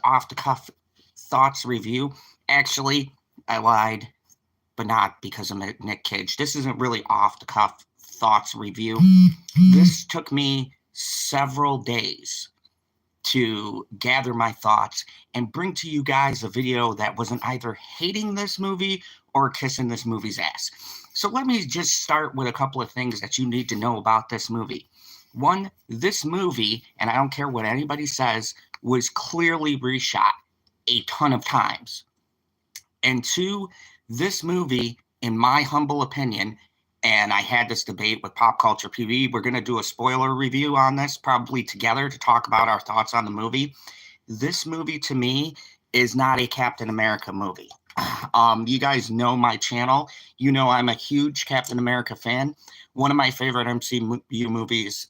off the cuff thoughts review. Actually, I lied, but not because of Nick Cage. This isn't really off the cuff thoughts review. This took me several days to gather my thoughts and bring to you guys a video that wasn't either hating this movie or kissing this movie's ass. So let me just start with a couple of things that you need to know about this movie. One, this movie, and I don't care what anybody says, was clearly reshot a ton of times. And two, this movie, in my humble opinion, and I had this debate with Pop Culture PB, we're going to do a spoiler review on this probably together to talk about our thoughts on the movie. This movie, to me, is not a Captain America movie. You guys know my channel. You know I'm a huge Captain America fan. One of my favorite MCU movies,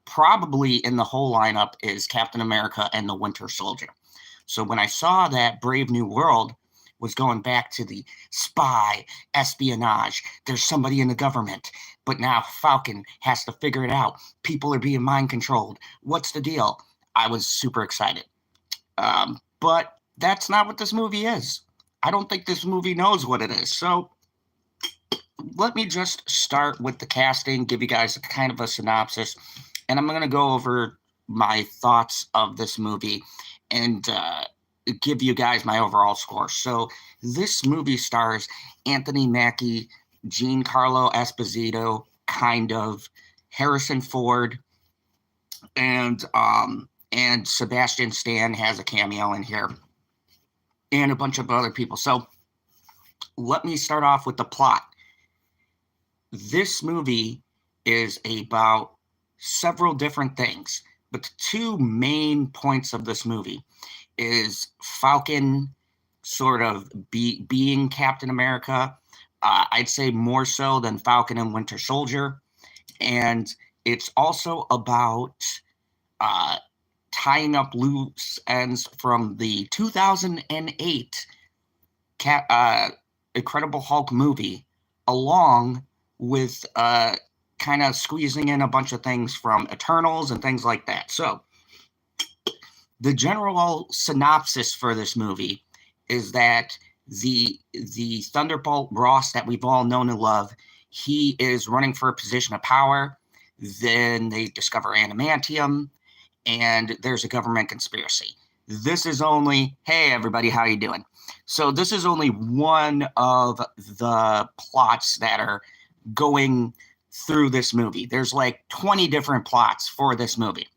probably in the whole lineup, is Captain America and the Winter Soldier. So when I saw that Brave New World was going back to the spy, espionage, there's somebody in the government, but now Falcon has to figure it out. People are being mind controlled. What's the deal? I was super excited. But that's not what this movie is. I don't think this movie knows what it is. So let me just start with the casting, give you guys kind of a synopsis, and I'm going to go over my thoughts of this movie and give you guys my overall score. So this movie stars Anthony Mackie, Giancarlo Esposito, kind of, Harrison Ford, and Sebastian Stan has a cameo in here, and a bunch of other people. So let me start off with the plot. This movie is about several different things, but the two main points of this movie is Falcon sort of being Captain America. I'd say more so than Falcon and Winter Soldier. And it's also about tying up loose ends from the 2008 Incredible Hulk movie, along with kind of squeezing in a bunch of things from Eternals and things like that. So the general synopsis for this movie is that the Thunderbolt Ross that we've all known and loved, he is running for a position of power. Then they discover adamantium, and there's a government conspiracy. This is only, hey, everybody, how you doing? So this is only one of the plots that are going through this movie. There's like 20 different plots for this movie.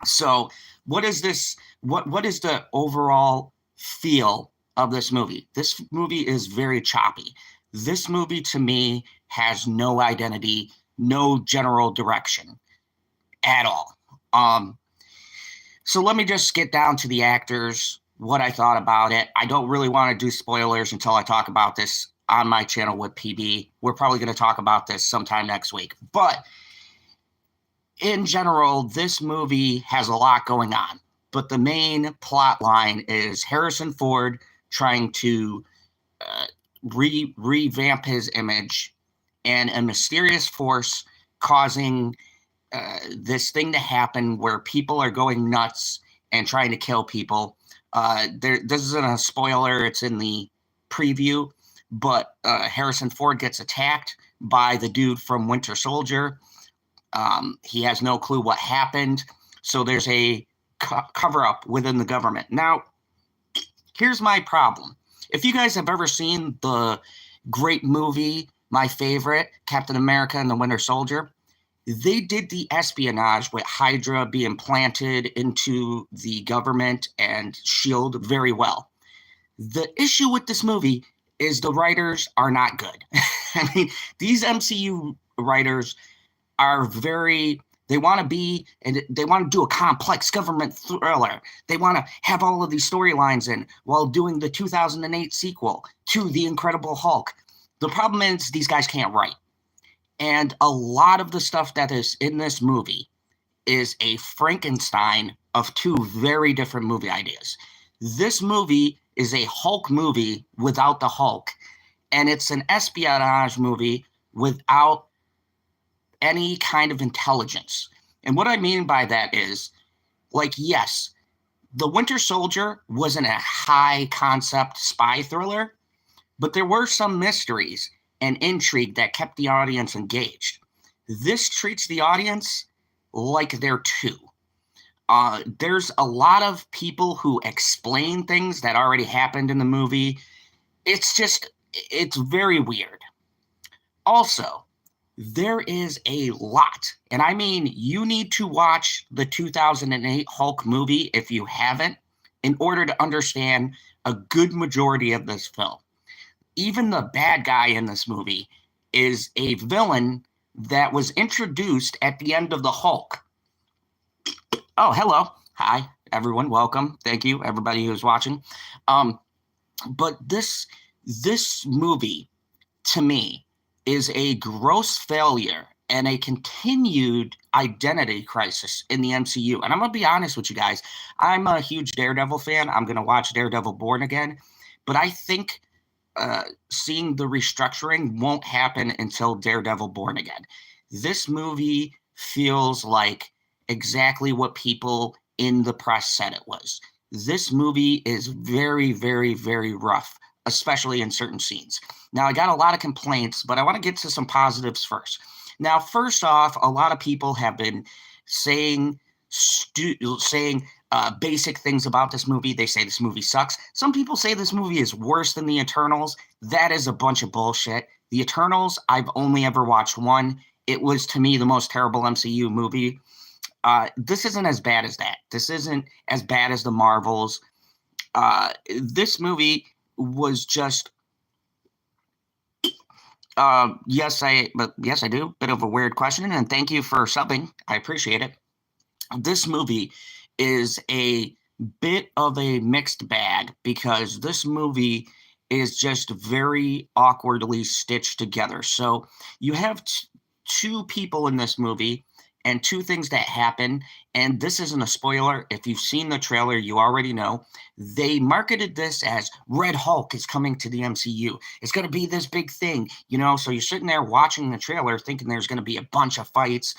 So what is this? What is the overall feel of this movie? This movie is very choppy. This movie, to me, has no identity, no general direction at all. So let me just get down to the actors, what I thought about it. I don't really want to do spoilers until I talk about this on my channel with PB. We're probably going to talk about this sometime next week. But in general, this movie has a lot going on. But the main plot line is Harrison Ford trying to revamp his image, and a mysterious force causing this thing to happen where people are going nuts and trying to kill people. This isn't a spoiler, it's in the preview, but Harrison Ford gets attacked by the dude from Winter Soldier. He has no clue what happened, so there's a cover-up within the government. Now, here's my problem. If you guys have ever seen the great movie, my favorite, Captain America and the Winter Soldier, they did the espionage with Hydra being planted into the government and S.H.I.E.L.D. very well. The issue with this movie is the writers are not good. I mean, these MCU writers are they want to do a complex government thriller. They want to have all of these storylines in while doing the 2008 sequel to The Incredible Hulk. The problem is these guys can't write. And a lot of the stuff that is in this movie is a Frankenstein of two very different movie ideas. This movie is a Hulk movie without the Hulk, and it's an espionage movie without any kind of intelligence. And what I mean by that is, like, yes, The Winter Soldier wasn't a high concept spy thriller, but there were some mysteries and intrigue that kept the audience engaged. This treats the audience like they're two. There's a lot of people who explain things that already happened in the movie. It's very weird. Also, there is a lot, and I mean, you need to watch the 2008 Hulk movie if you haven't, in order to understand a good majority of this film. Even the bad guy in this movie is a villain that was introduced at the end of the Hulk. Oh, hello. Hi, everyone. Welcome. Thank you, everybody who's watching. But this movie, to me, is a gross failure and a continued identity crisis in the MCU. And I'm going to be honest with you guys. I'm a huge Daredevil fan. I'm going to watch Daredevil Born Again. But I think seeing the restructuring won't happen until Daredevil Born Again. This movie feels like exactly what people in the press said it was. This movie is very, very, very rough, especially in certain scenes. Now, I got a lot of complaints, but I want to get to some positives first. Now, first off, a lot of people have been saying basic things about this movie. They say this movie sucks. Some people say this movie is worse than The Eternals. That is a bunch of bullshit. The Eternals, I've only ever watched one. It was, to me, the most terrible MCU movie. This isn't as bad as that. This isn't as bad as the Marvels. This movie was just yes I do. Bit of a weird question, and thank you for subbing. I appreciate it. This movie is a bit of a mixed bag because this movie is just very awkwardly stitched together. So you have two people in this movie and two things that happen, and this isn't a spoiler. If you've seen the trailer, you already know. They marketed this as Red Hulk is coming to the MCU. It's going to be this big thing, you know? So you're sitting there watching the trailer thinking there's going to be a bunch of fights.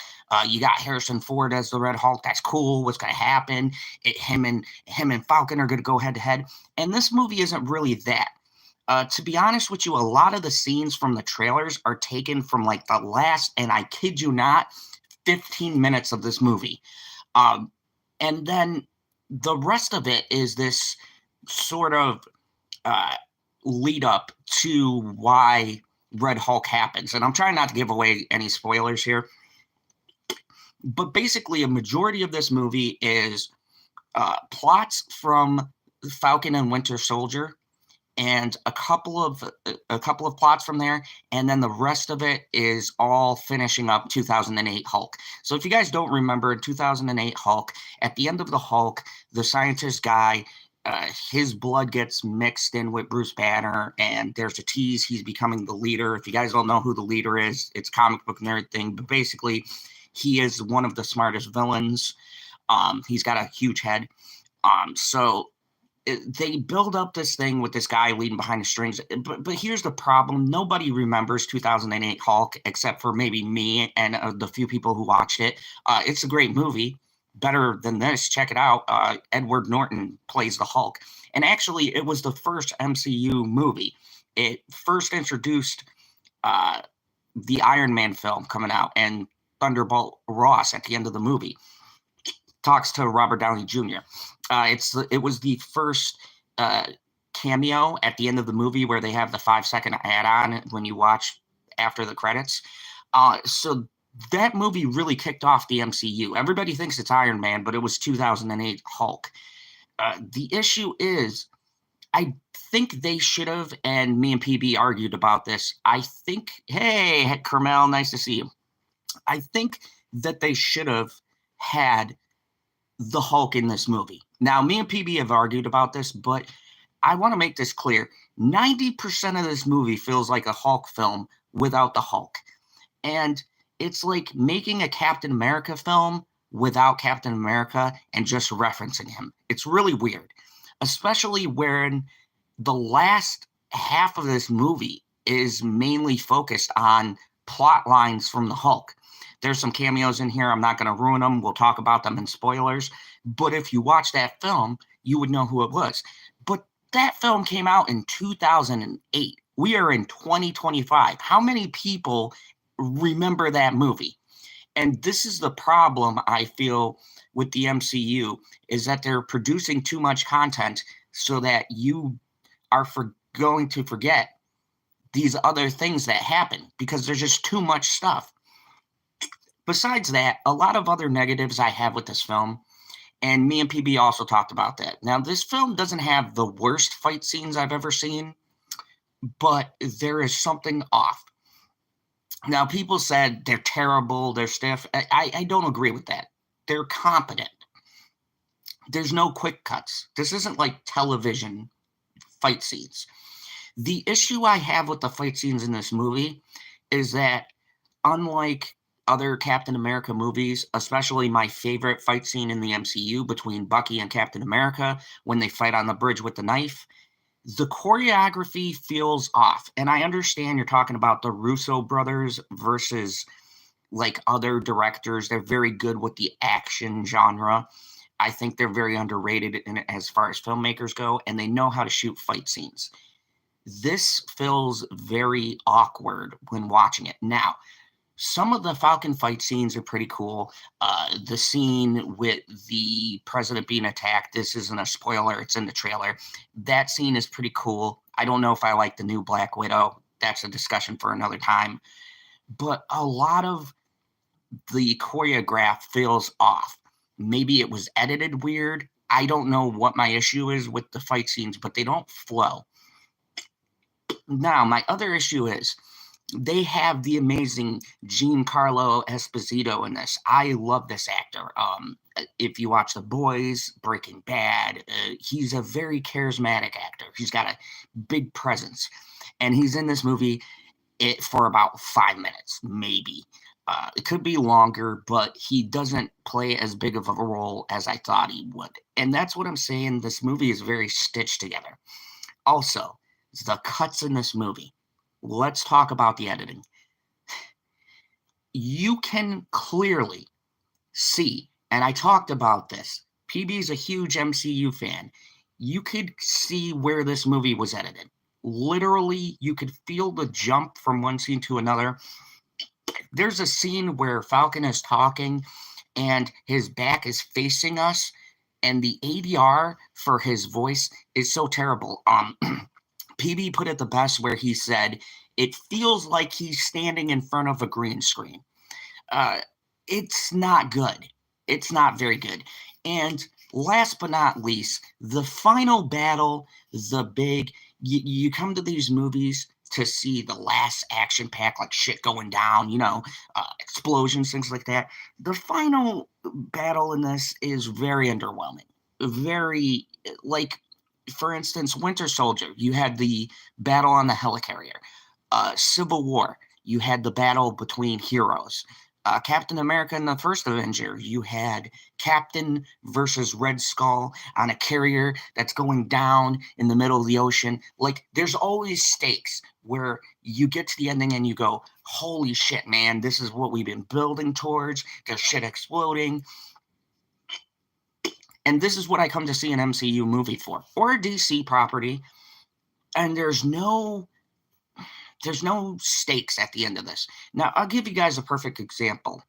You got Harrison Ford as the Red Hulk. That's cool. What's going to happen? Him and Falcon are going to go head to head. And this movie isn't really that. To be honest with you, a lot of the scenes from the trailers are taken from like the last, and I kid you not, 15 minutes of this movie. And then the rest of it is this sort of lead up to why Red Hulk happens. And I'm trying not to give away any spoilers here. But basically, a majority of this movie is plots from Falcon and Winter Soldier, and a couple of plots from there, and then the rest of it is all finishing up 2008 Hulk. So if you guys don't remember 2008 Hulk, at the end of the Hulk, the scientist guy, his blood gets mixed in with Bruce Banner, and there's a tease he's becoming the leader. If you guys don't know who the leader is, it's comic book nerd thing, but basically he is one of the smartest villains. He's got a huge head. So they build up this thing with this guy leading behind the strings. But here's the problem. Nobody remembers 2008 Hulk except for maybe me and the few people who watched it. It's a great movie. Better than this. Check it out. Edward Norton plays the Hulk. And actually, it was the first MCU movie. It first introduced the Iron Man film coming out, and Thunderbolt Ross at the end of the movie talks to Robert Downey Jr. It was the first cameo at the end of the movie where they have the 5-second add-on when you watch after the credits. So that movie really kicked off the MCU. Everybody thinks it's Iron Man, but it was 2008 Hulk. The issue is, I think they should have, and me and PB argued about this. I think, hey, Kermel, nice to see you. I think that they should have had the Hulk in this movie. Now, me and PB have argued about this, but I want to make this clear. 90% of this movie feels like a Hulk film without the Hulk. And it's like making a Captain America film without Captain America and just referencing him. It's really weird, especially when the last half of this movie is mainly focused on plot lines from the Hulk. There's some cameos in here. I'm not going to ruin them. We'll talk about them in spoilers. But if you watch that film, you would know who it was. But that film came out in 2008. We are in 2025. How many people remember that movie? And this is the problem I feel with the MCU, is that they're producing too much content so that you are going to forget these other things that happen because there's just too much stuff. Besides that, a lot of other negatives I have with this film, and me and PB also talked about that. Now, this film doesn't have the worst fight scenes I've ever seen, but there is something off. Now, people said they're terrible, they're stiff. I don't agree with that. They're competent. There's no quick cuts. This isn't like television fight scenes. The issue I have with the fight scenes in this movie is that, unlike other Captain America movies, especially my favorite fight scene in the MCU between Bucky and Captain America when they fight on the bridge with the knife, the choreography feels off. And I understand you're talking about the Russo brothers versus like other directors. They're very good with the action genre. I think they're very underrated as far as filmmakers go, and they know how to shoot fight scenes. This feels very awkward when watching it. Now, some of the Falcon fight scenes are pretty cool. The scene with the president being attacked, this isn't a spoiler, it's in the trailer. That scene is pretty cool. I don't know if I like the new Black Widow. That's a discussion for another time. But a lot of the choreograph feels off. Maybe it was edited weird. I don't know what my issue is with the fight scenes, but they don't flow. Now, my other issue is they have the amazing Giancarlo Esposito in this. I love this actor. If you watch The Boys, Breaking Bad, he's a very charismatic actor. He's got a big presence. And he's in this movie for about 5 minutes, maybe. It could be longer, but he doesn't play as big of a role as I thought he would. And that's what I'm saying. This movie is very stitched together. Also, the cuts in this movie. Let's talk about the editing. You can clearly see, and I talked about this, PB is a huge MCU fan. You could see where this movie was edited. Literally, you could feel the jump from one scene to another. There's a scene where Falcon is talking and his back is facing us, and the ADR for his voice is so terrible. PB put it the best where he said, it feels like he's standing in front of a green screen. It's not good. It's not very good. And last but not least, the final battle, the big, you come to these movies to see the last action pack, like shit going down, explosions, things like that. The final battle in this is very underwhelming. Very, like, for instance, Winter Soldier, you had the battle on the helicarrier. Civil War, you had the battle between heroes. Captain America and the First Avenger, you had Captain versus Red Skull on a carrier that's going down in the middle of the ocean. Like, there's always stakes where you get to the ending and you go, holy shit, man, this is what we've been building towards. There's shit exploding. And this is what I come to see an MCU movie for, or a DC property. And there's no stakes at the end of this. Now, I'll give you guys a perfect example.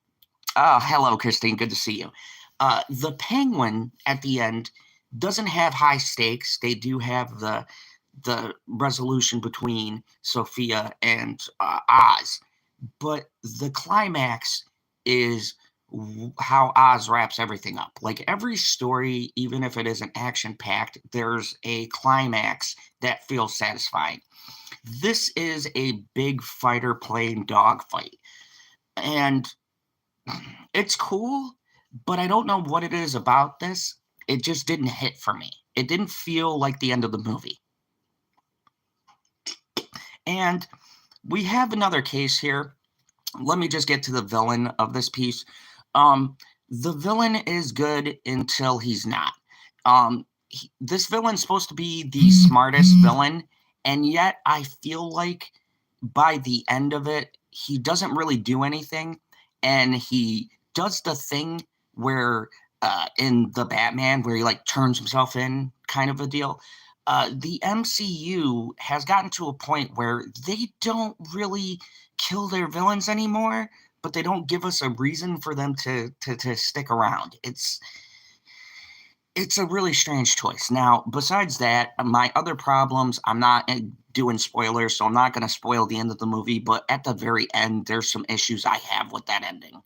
Hello, Christine. Good to see you. The Penguin at the end doesn't have high stakes. They do have the resolution between Sophia and Oz. But the climax is how Oz wraps everything up. Like, every story, even if it isn't action-packed, there's a climax that feels satisfying. This is a big fighter playing dogfight. And it's cool, but I don't know what it is about this. It just didn't hit for me. It didn't feel like the end of the movie. And we have another case here. Let me just get to the villain of this piece. The villain is good until he's not. This villain's supposed to be the smartest villain, and yet I feel like by the end of it, he doesn't really do anything, and he does the thing where in the Batman, where he like turns himself in, kind of a deal. The MCU has gotten to a point where they don't really kill their villains anymore, but they don't give us a reason for them to stick around. It's a really strange choice. Now, besides that, my other problems, I'm not doing spoilers, so I'm not going to spoil the end of the movie, but at the very end, there's some issues I have with that ending.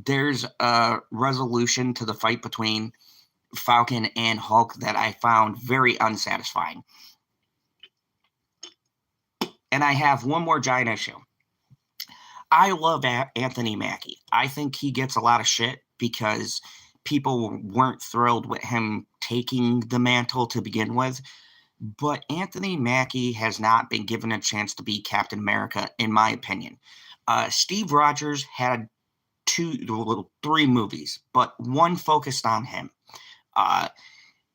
There's a resolution to the fight between Falcon and Hulk that I found very unsatisfying. And I have one more giant issue. I love Anthony Mackie. I think he gets a lot of shit because people weren't thrilled with him taking the mantle to begin with. But Anthony Mackie has not been given a chance to be Captain America, in my opinion. Steve Rogers had three movies, but one focused on him.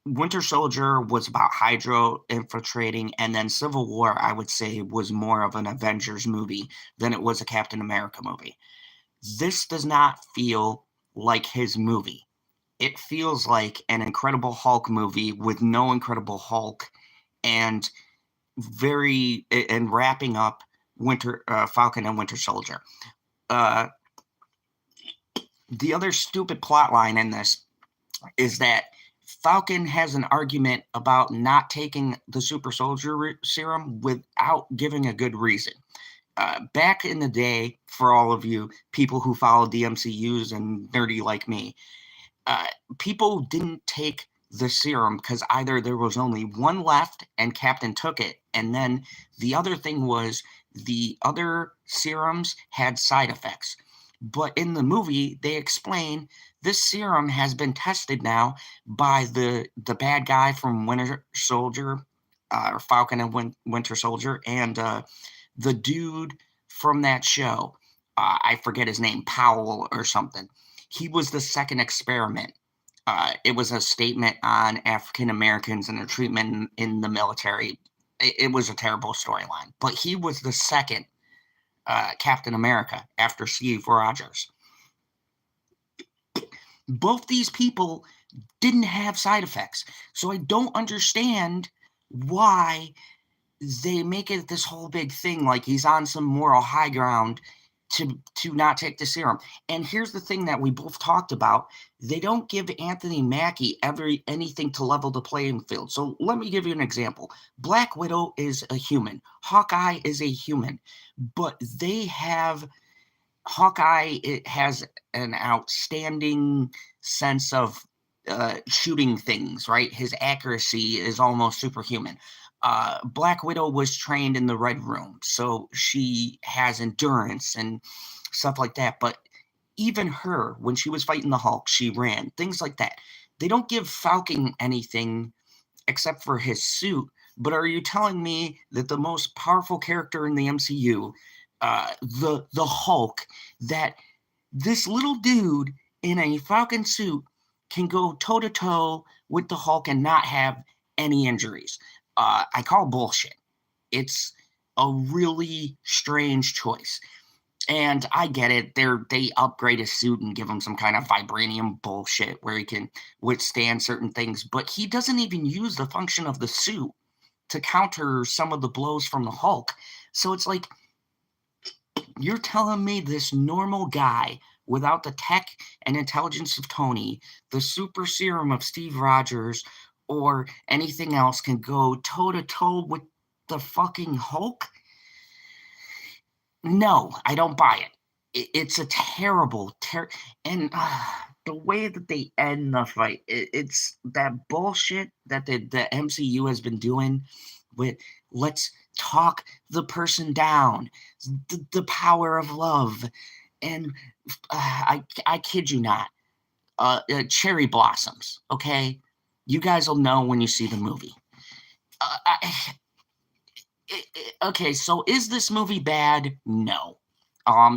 Winter Soldier was about Hydra infiltrating, and then Civil War, I would say, was more of an Avengers movie than it was a Captain America movie. This does not feel like his movie. It feels like an Incredible Hulk movie with no Incredible Hulk, and wrapping up Falcon and Winter Soldier. The other stupid plot line in this is that Falcon has an argument about not taking the super soldier serum without giving a good reason. Back in the day, for all of you people who followed the MCUs and nerdy like me, people didn't take the serum because either there was only one left and Captain took it, and then the other thing was the other serums had side effects. But in the movie, they explain this serum has been tested now by the bad guy from Winter Soldier, or Falcon and Winter Soldier, and the dude from that show. I forget his name, Powell or something. He was the second experiment. It was a statement on African Americans and their treatment in the military. It was a terrible storyline. But he was the second Captain America after Steve Rogers. Both these people didn't have side effects. So I don't understand why they make it this whole big thing like he's on some moral high ground to not take the serum. And here's the thing that we both talked about. They don't give Anthony Mackie anything to level the playing field. So let me give you an example. Black Widow is a human. Hawkeye is a human. But Hawkeye, it has an outstanding sense of shooting things, right? His accuracy is almost superhuman. Black Widow was trained in the Red Room, so she has endurance and stuff like that. But even her, when she was fighting the Hulk, she ran, things like that. They don't give Falcon anything except for his suit. But are you telling me that the most powerful character in the MCU, the Hulk, that this little dude in a Falcon suit can go toe-to-toe with the Hulk and not have any injuries? I call bullshit. It's a really strange choice. And I get it. They upgrade his suit and give him some kind of vibranium bullshit where he can withstand certain things. But he doesn't even use the function of the suit to counter some of the blows from the Hulk. So it's like, you're telling me this normal guy without the tech and intelligence of Tony, the super serum of Steve Rogers, or anything else can go toe-to-toe with the fucking Hulk? No, I don't buy it. It's a terrible, and the way that they end the fight, it's that bullshit that the MCU has been doing with let's talk the person down, the power of love, and I kid you not, cherry blossoms, okay? You guys will know when you see the movie. Okay, so is this movie bad? No.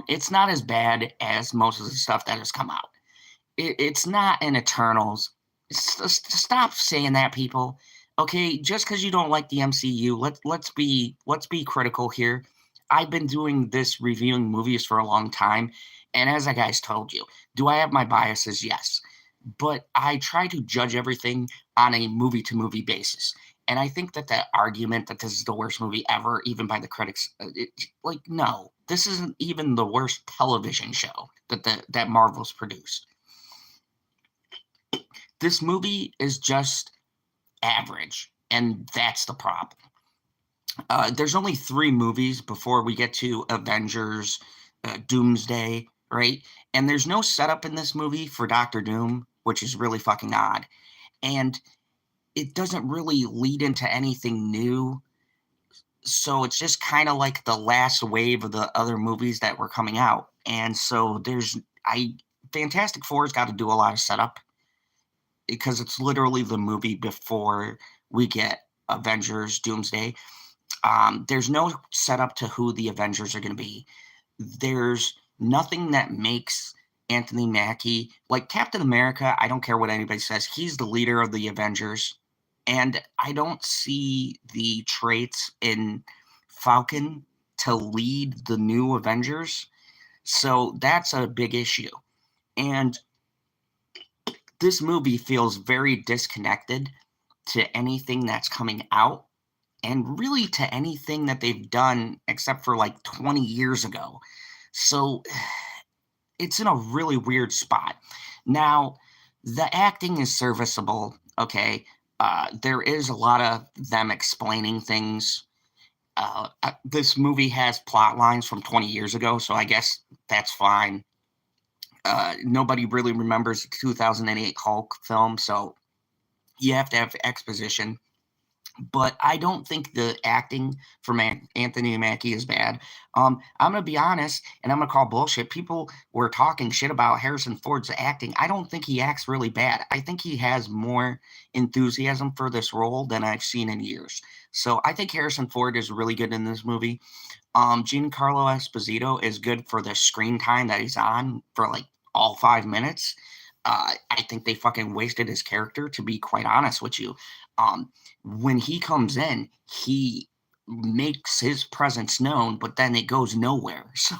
It's not as bad as most of the stuff that has come out. It's not an Eternals. Stop saying that, people. Okay, just because you don't like the MCU, let's be critical here. I've been doing this reviewing movies for a long time, and as I guys told you, do I have my biases? Yes. but I try to judge everything on a movie to movie basis. And I think that that argument that this is the worst movie ever, even by the critics, like, no, this isn't even the worst television show that Marvel's produced. This movie is just average, and that's the problem. There's only 3 movies before we get to Avengers, Doomsday, right? And there's no setup in this movie for Doctor Doom, which is really fucking odd. And it doesn't really lead into anything new. So it's just kind of like the last wave of the other movies that were coming out. And so Fantastic Four's got to do a lot of setup because it's literally the movie before we get Avengers Doomsday. There's no setup to who the Avengers are going to be. There's nothing that makes Anthony Mackie like Captain America. I don't care what anybody says. He's the leader of the Avengers. And I don't see the traits in Falcon to lead the new Avengers. So that's a big issue. And this movie feels very disconnected to anything that's coming out and really to anything that they've done except for like 20 years ago. So it's in a really weird spot. Now, the acting is serviceable, okay? There is a lot of them explaining things. This movie has plot lines from 20 years ago, so I guess that's fine. Nobody really remembers the 2008 Hulk film, so you have to have exposition. But I don't think the acting from Anthony Mackie is bad. I'm gonna be honest, and I'm gonna call bullshit. People were talking shit about Harrison Ford's acting. I don't think he acts really bad. I think he has more enthusiasm for this role than I've seen in years. So I think Harrison Ford is really good in this movie. Giancarlo Esposito is good for the screen time that he's on for like all 5 minutes. I think they fucking wasted his character, to be quite honest with you. When he comes in, he makes his presence known, but then it goes nowhere. So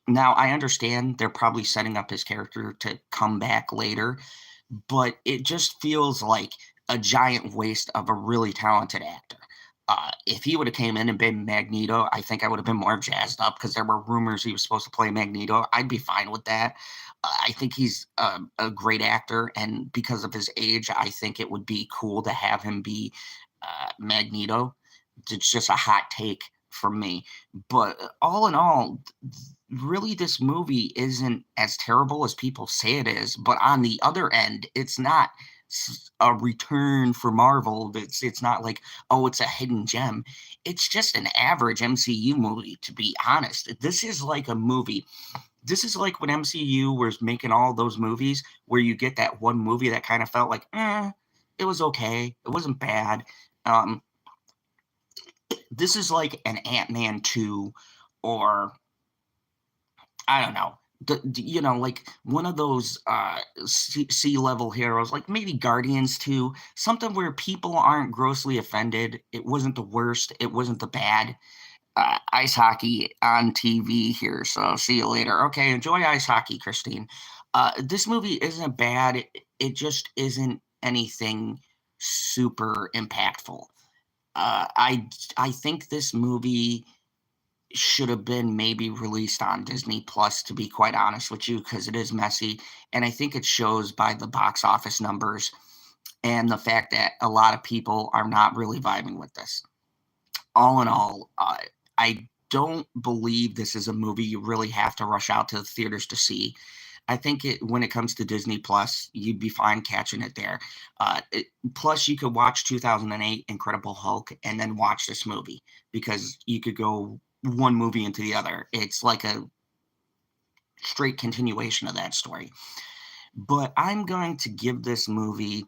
now I understand they're probably setting up his character to come back later, but it just feels like a giant waste of a really talented actor. If he would have came in and been Magneto, I think I would have been more jazzed up because there were rumors he was supposed to play Magneto. I'd be fine with that. I think he's a great actor, and because of his age, I think it would be cool to have him be Magneto. It's just a hot take from me. But all in all, really, this movie isn't as terrible as people say it is. But on the other end, it's not a return for Marvel. It's not like, oh, it's a hidden gem. It's just an average MCU movie, to be honest. This is like a movie. This is like when MCU was making all those movies where you get that one movie that kind of felt like, it was okay. It wasn't bad. This is like an Ant-Man 2 or I don't know. Like one of those sea-level heroes, like maybe Guardians 2, something where people aren't grossly offended. It wasn't the worst. It wasn't the bad. Ice hockey on TV here, so see you later. Okay, enjoy ice hockey, Christine. This movie isn't bad. It just isn't anything super impactful. I think this movie should have been maybe released on Disney Plus, to be quite honest with you, because it is messy. And I think it shows by the box office numbers and the fact that a lot of people are not really vibing with this. All in all, I don't believe this is a movie you really have to rush out to the theaters to see. I think when it comes to Disney Plus, you'd be fine catching it there. Plus, you could watch 2008 Incredible Hulk and then watch this movie because you could go one movie into the other. It's like a straight continuation of that story. But I'm going to give this movie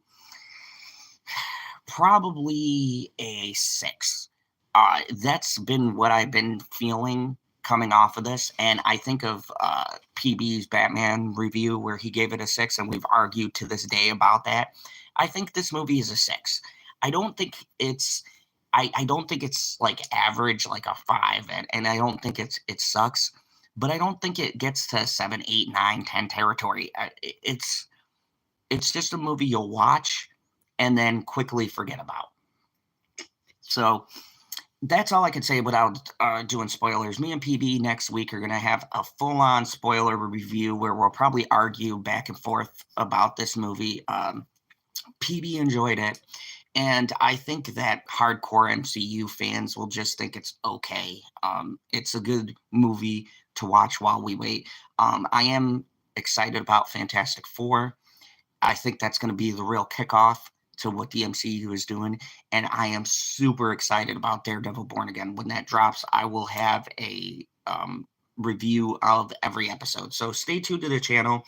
probably a 6. That's been what I've been feeling coming off of this, and I think of PB's Batman review where he gave it a 6, and we've argued to this day about that. I think this movie is a 6. I don't think it's I don't think it's like average, like a 5, and I don't think it sucks. but I don't think it gets to 7, 8, 9, 10 territory. It's just a movie you'll watch and then quickly forget about. So that's all I can say without doing spoilers. Me and PB next week are going to have a full-on spoiler review where we'll probably argue back and forth about this movie. PB enjoyed it, and I think that hardcore MCU fans will just think it's okay. It's a good movie to watch while we wait. I am excited about Fantastic Four. I think that's going to be the real kickoff to what the MCU is doing. And I am super excited about Daredevil Born Again. When that drops, I will have a review of every episode. So stay tuned to the channel.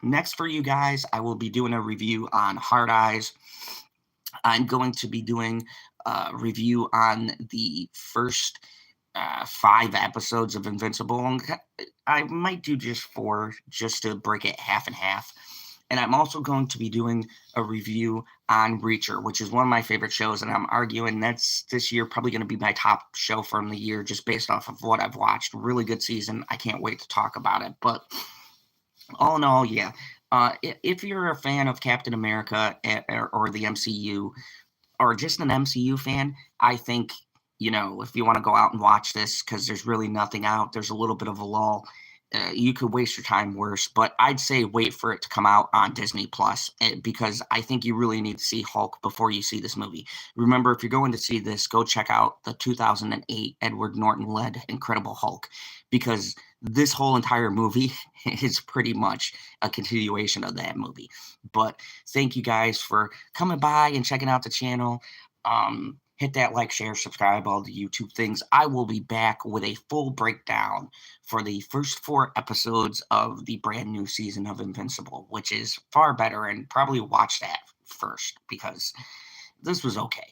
Next for you guys, I will be doing a review on Hard Eyes. I'm going to be doing a review on the first 5 episodes of Invincible. I might do just 4 just to break it half and half. And I'm also going to be doing a review on Reacher, which is one of my favorite shows, and I'm arguing that's this year probably going to be my top show from the year just based off of what I've watched. Really good season. I can't wait to talk about it. But all in all, yeah. If you're a fan of Captain America or the MCU, or just an MCU fan, I think, if you want to go out and watch this because there's really nothing out, there's a little bit of a lull, you could waste your time worse. But I'd say wait for it to come out on Disney Plus because I think you really need to see Hulk before you see this movie. Remember, if you're going to see this, go check out the 2008 Edward Norton-led Incredible Hulk, because this whole entire movie is pretty much a continuation of that movie. But thank you guys for coming by and checking out the channel. Hit that like, share, subscribe, all the YouTube things. I will be back with a full breakdown for the first 4 episodes of the brand new season of Invincible, which is far better, and probably watch that first because this was okay.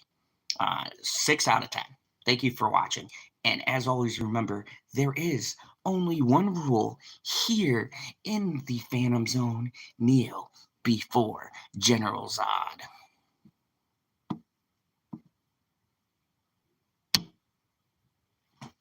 6 out of 10. Thank you for watching. And as always, remember, there is only one rule here in the Phantom Zone: kneel before General Zod.